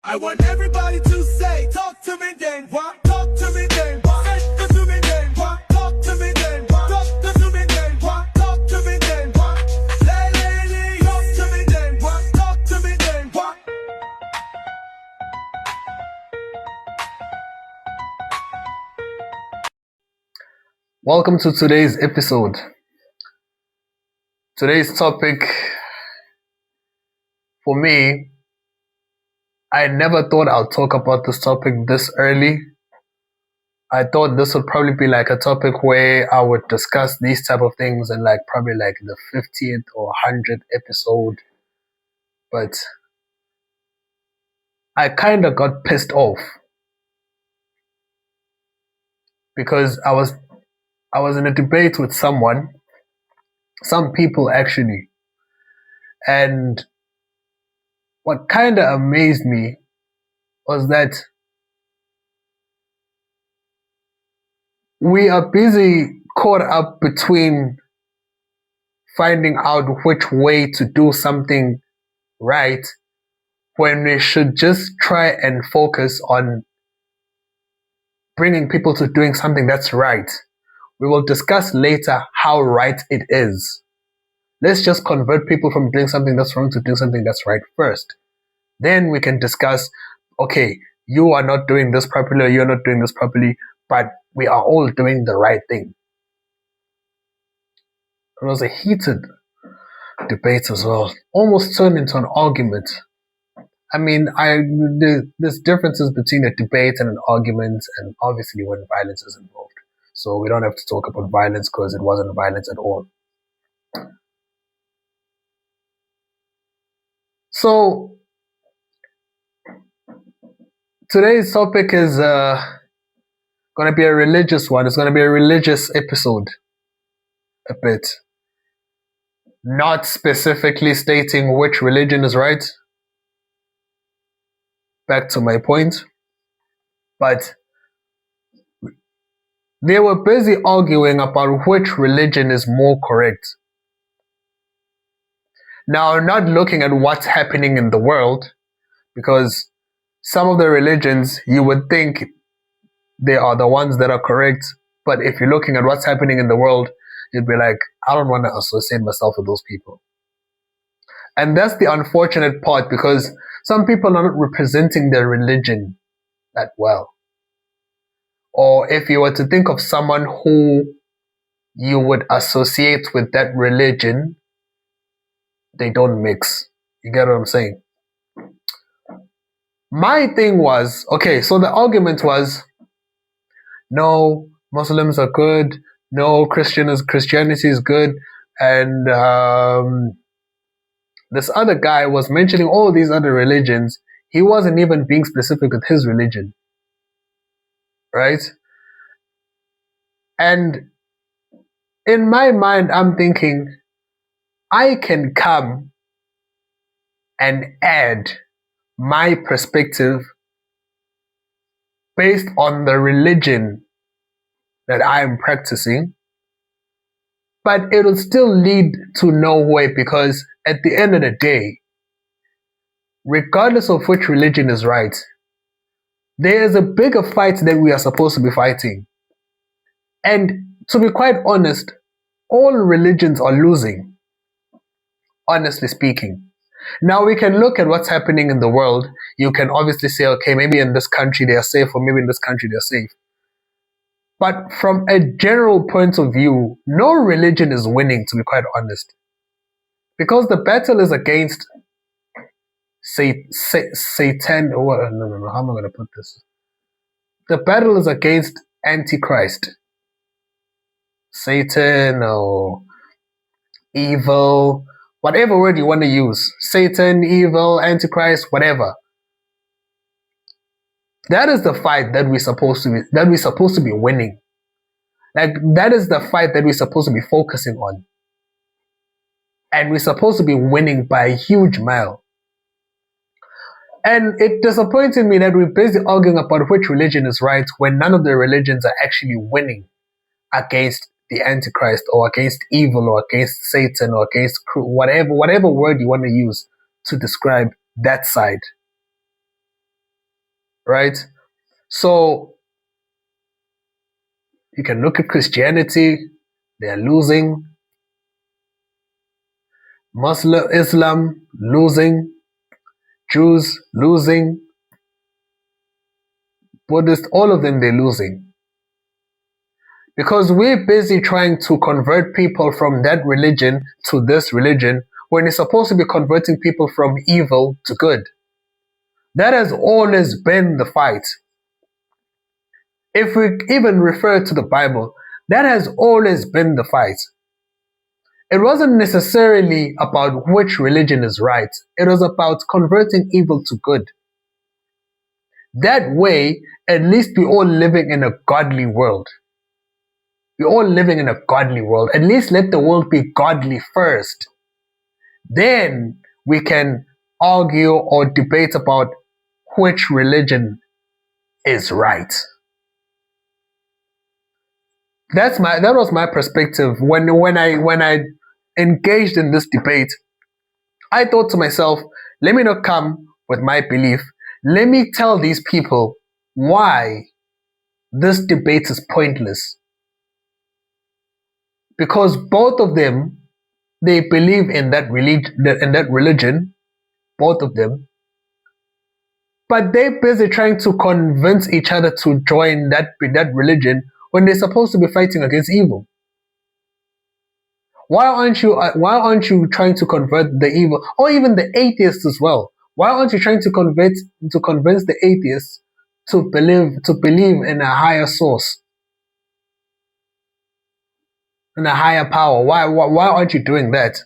I want everybody to say, talk to me then, what? Talk to me then, what? Talk to me then, what? Talk to me then, what? Talk to me then, what? Talk to me then, what? Lady, talk to me then, what? Talk to me then, what? Welcome to today's episode. Today's topic, for me, I never thought I'd talk about this topic this early. I thought this would probably be like a topic where I would discuss these type of things in probably the 50th or 100th episode. But I kind of got pissed off because I was in a debate with some people actually, and what kind of amazed me was that we are busy caught up between finding out which way to do something right when we should just try and focus on bringing people to doing something that's right. We will discuss later how right it is. Let's just convert people from doing something that's wrong to doing something that's right first. Then we can discuss, okay, you are not doing this properly, or you're not doing this properly, but we are all doing the right thing. It was a heated debate as well. Almost turned into an argument. I mean, there's differences between a debate and an argument, and obviously when violence is involved. So we don't have to talk about violence because it wasn't violence at all. So today's topic is going to be a religious one. It's going to be a religious episode, a bit. Not specifically stating which religion is right. Back to my point. But they were busy arguing about which religion is more correct. Now, not looking at what's happening in the world, because some of the religions, you would think they are the ones that are correct, but if you're looking at what's happening in the world, you'd be like, I don't want to associate myself with those people. And that's the unfortunate part, because some people are not representing their religion that well. Or if you were to think of someone who you would associate with that religion, they don't mix. You get what I'm saying? My thing was, okay, so the argument was, no, Muslims are good, no, Christianity is good, and this other guy was mentioning all these other religions. He wasn't even being specific with his religion. Right? And in my mind, I'm thinking, I can come and add my perspective based on the religion that I'm practicing, but it'll still lead to nowhere, because at the end of the day, regardless of which religion is right, there is a bigger fight that we are supposed to be fighting. And to be quite honest, all religions are losing, honestly speaking. Now we can look at what's happening in the world. You can obviously say, okay, maybe in this country they are safe, or maybe in this country they are safe. But from a general point of view, no religion is winning, to be quite honest. Because the battle is against Satan. No, how am I going to put this? The battle is against Antichrist. Satan or evil, whatever word you want to use. Satan, evil, Antichrist, whatever. That is the fight that we're supposed to be winning. That is the fight that we're supposed to be focusing on. And we're supposed to be winning by a huge mile. And it disappointed me that we're busy arguing about which religion is right when none of the religions are actually winning against the Antichrist, or against evil, or against Satan, or against whatever word you want to use to describe that side. right? So you can look at Christianity, they're losing. Islam losing. Jews losing. Buddhists, all of them, they're losing. Because we're busy trying to convert people from that religion to this religion when it's supposed to be converting people from evil to good. That has always been the fight. If we even refer to the Bible, that has always been the fight. It wasn't necessarily about which religion is right. It was about converting evil to good. That way, at least we're all living in a godly world. We're all living in a godly world. At least let the world be godly first. Then we can argue or debate about which religion is right. That was my perspective when I engaged in this debate. I thought to myself, let me not come with my belief. Let me tell these people why this debate is pointless. Because both of them, they believe in that religion, both of them, but they're busy trying to convince each other to join that religion when they're supposed to be fighting against evil. Why aren't you trying to convert the evil, or even the atheists as well? Why aren't you trying to convince the atheists to believe in a higher source, in a higher power? Why aren't you doing that?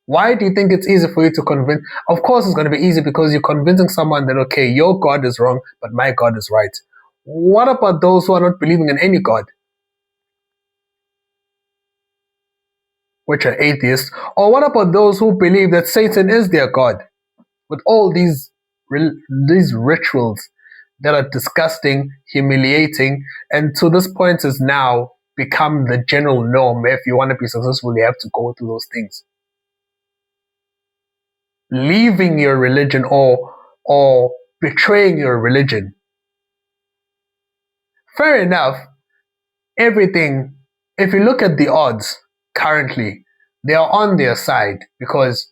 Why do you think it's easy for you to convince? Of course it's going to be easy because you're convincing someone that, okay, your God is wrong, but my God is right. What about those who are not believing in any God, which are atheists? Or what about those who believe that Satan is their God, with all these rituals that are disgusting, humiliating, and to this point has now become the general norm? If you want to be successful, you have to go through those things. Leaving your religion or betraying your religion. Fair enough, everything, if you look at the odds currently, they are on their side because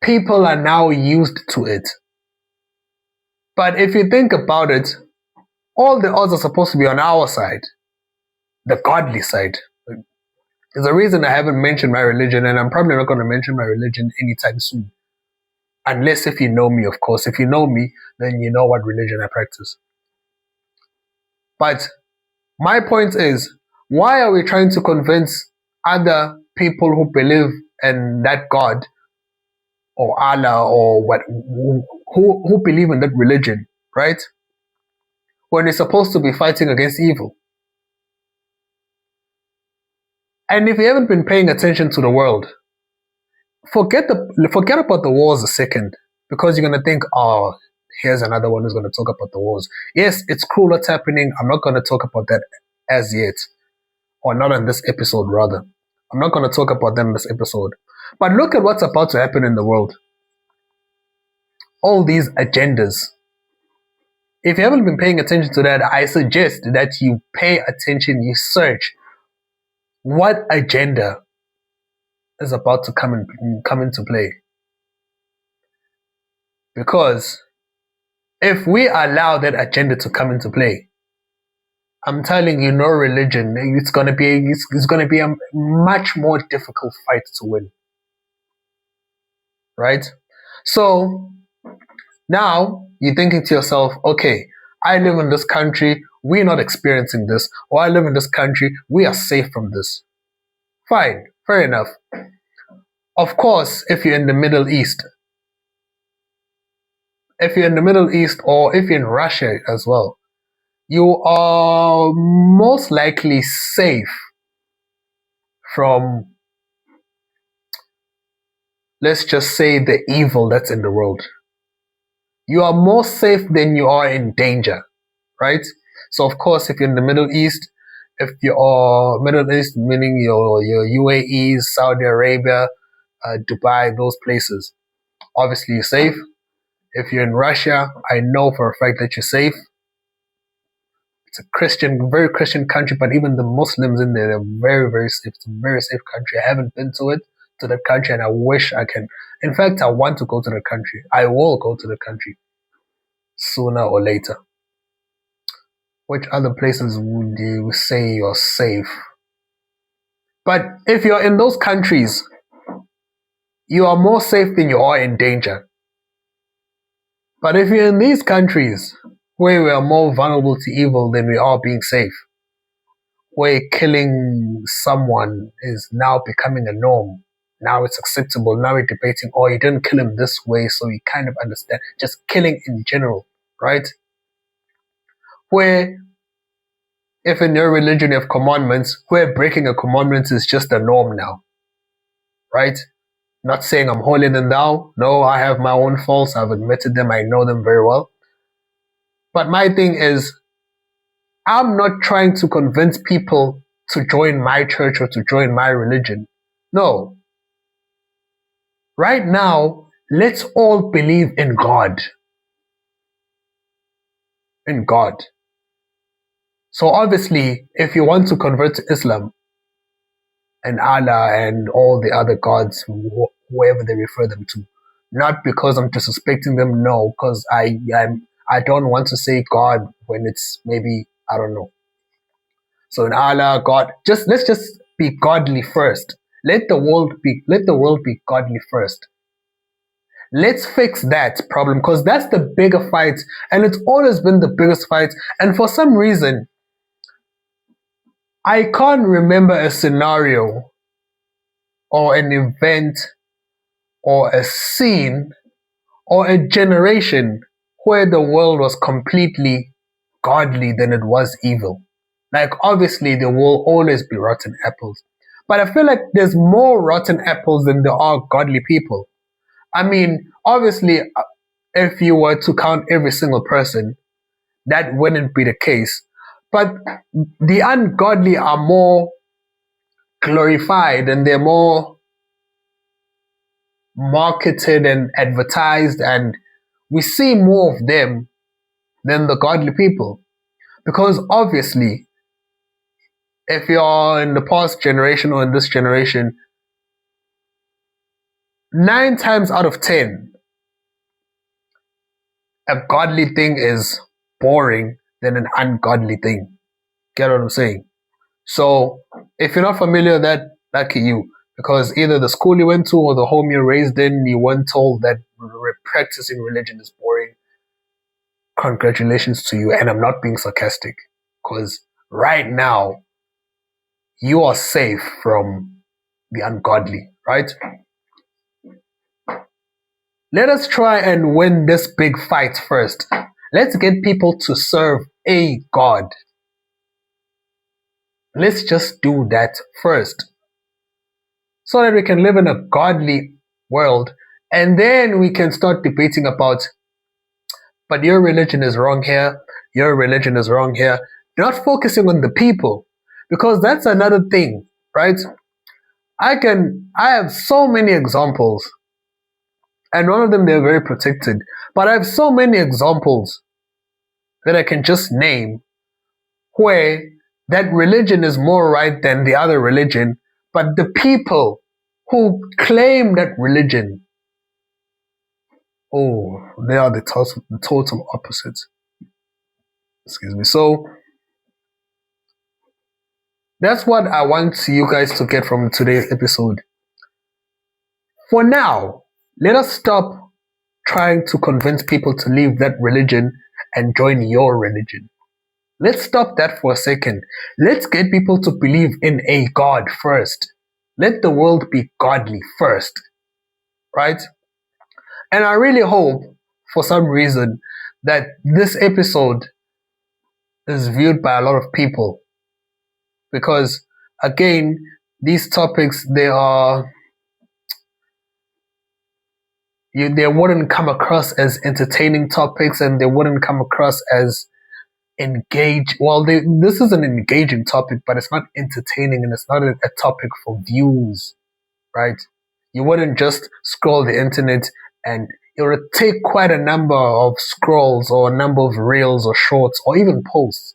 people are now used to it. But if you think about it, all the odds are supposed to be on our side, the godly side. There's a reason I haven't mentioned my religion, and I'm probably not going to mention my religion anytime soon. Unless if you know me, of course. If you know me, then you know what religion I practice. But my point is, why are we trying to convince other people who believe in that God or Allah or who believe in that religion, right? When we're supposed to be fighting against evil. And if you haven't been paying attention to the world, forget about the wars a second, because you're gonna think, oh, here's another one who's gonna talk about the wars. Yes, it's cool what's happening. I'm not gonna talk about that as yet, or not in this episode rather. I'm not gonna talk about them in this episode. But look at what's about to happen in the world. All these agendas. If you haven't been paying attention to that, I suggest that you pay attention, you search what agenda is about to come into play. Because if we allow that agenda to come into play, I'm telling you, no religion, it's gonna be a much more difficult fight to win. Right? So now you're thinking to yourself, okay, I live in this country, we're not experiencing this, or I live in this country, we are safe from this. Fine, fair enough. Of course, if you're in the Middle East, or if you're in Russia as well, you are most likely safe from, let's just say, the evil that's in the world. You are more safe than you are in danger, right? So of course, if you're in the Middle East, if you are Middle East, meaning your UAE, Saudi Arabia, Dubai, those places, obviously you're safe. If you're in Russia, I know for a fact that you're safe. It's a Christian, very Christian country, but even the Muslims in there, they're very, very safe. It's a very safe country. I haven't been to that country, and I wish I can. In fact, I want to go to the country. I will go to the country sooner or later. Which other places would you say you're safe? But if you're in those countries, you are more safe than you are in danger. But if you're in these countries where we are more vulnerable to evil than we are being safe, where killing someone is now becoming a norm, now it's acceptable, now we're debating, oh, you didn't kill him this way, so you kind of understand. Just killing in general, right? Where if in your religion you have commandments, where breaking a commandment is just a norm now, right? Not saying I'm holier than thou. No, I have my own faults. I've admitted them. I know them very well. But my thing is, I'm not trying to convince people to join my church or to join my religion. No. Right now, let's all believe in God. In God. So obviously, if you want to convert to Islam and Allah and all the other gods, whoever they refer them to, not because I'm disrespecting them, no, because I don't want to say God when it's maybe, I don't know. So in Allah, God, let's just be godly first. Let the world be godly first. Let's fix that problem, because that's the bigger fight, and it's always been the biggest fight. And for some reason, I can't remember a scenario or an event or a scene or a generation where the world was completely godly than it was evil. Like, obviously, there will always be rotten apples. But I feel like there's more rotten apples than there are godly people. I mean, obviously, if you were to count every single person, that wouldn't be the case. But the ungodly are more glorified and they're more marketed and advertised, and we see more of them than the godly people. Because obviously, if you're in the past generation or in this generation, 9 times out of 10, a godly thing is boring than an ungodly thing. Get what I'm saying? So, if you're not familiar with that, lucky you. Because either the school you went to or the home you're raised in, you weren't told that practicing religion is boring. Congratulations to you. And I'm not being sarcastic. Because right now, you are safe from the ungodly, right? Let us try and win this big fight first. Let's get people to serve a God. Let's just do that first, so that we can live in a godly world, and then we can start debating about, but your religion is wrong here, your religion is wrong here. Not focusing on the people, because that's another thing, right? I have so many examples, and one of them they're very protected, but I have so many examples that I can just name where that religion is more right than the other religion, but the people who claim that religion, oh, they are the total opposites. Excuse me. So that's what I want you guys to get from today's episode. For now, let us stop trying to convince people to leave that religion and join your religion. Let's stop that for a second. Let's get people to believe in a God first. Let the world be godly first, right? And I really hope, for some reason, that this episode is viewed by a lot of people. Because, again, these topics, they wouldn't come across as entertaining topics, and they wouldn't come across as engage. Well, this is an engaging topic, but it's not entertaining, and it's not a topic for views, right? You wouldn't just scroll the internet and it would take quite a number of scrolls or a number of reels or shorts or even posts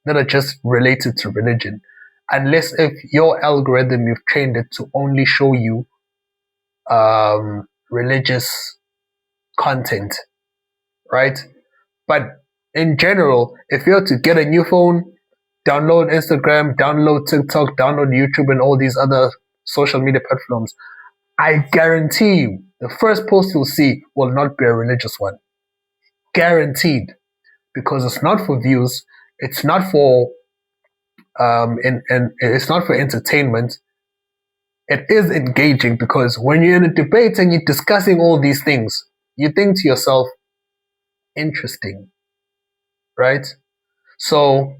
that are just related to religion. Unless if your algorithm, you've trained it to only show you religious content, right? But in general, if you're to get a new phone, download Instagram, download TikTok, download YouTube and all these other social media platforms, I guarantee you, the first post you'll see will not be a religious one. Guaranteed. Because it's not for views, it's not for and it's not for entertainment. It is engaging because when you're in a debate and you're discussing all these things, you think to yourself, interesting, right? So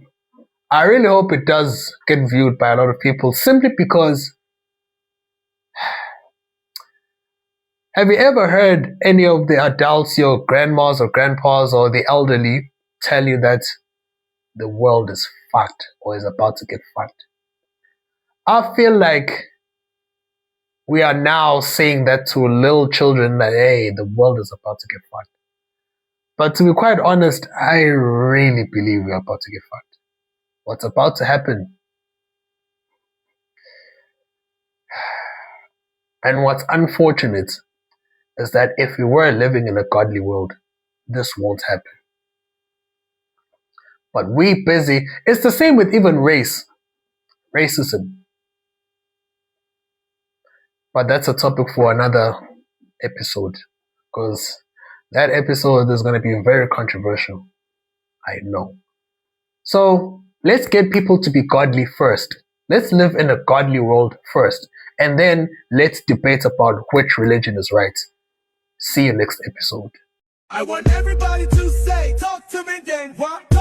I really hope it does get viewed by a lot of people simply because have you ever heard any of the adults, your grandmas or grandpas or the elderly, tell you that the world is fucked or is about to get fucked? I feel like we are now saying that to little children that, hey, the world is about to get fucked. But to be quite honest, I really believe we're about to get fucked. What's about to happen? And what's unfortunate is that if we were living in a godly world, this won't happen. But we busy, it's the same with even racism. But that's a topic for another episode, because that episode is going to be very controversial. I know. So let's get people to be godly first. Let's live in a godly world first. And then let's debate about which religion is right. See you next episode. I want everybody to say, talk to me, Ntenjwa.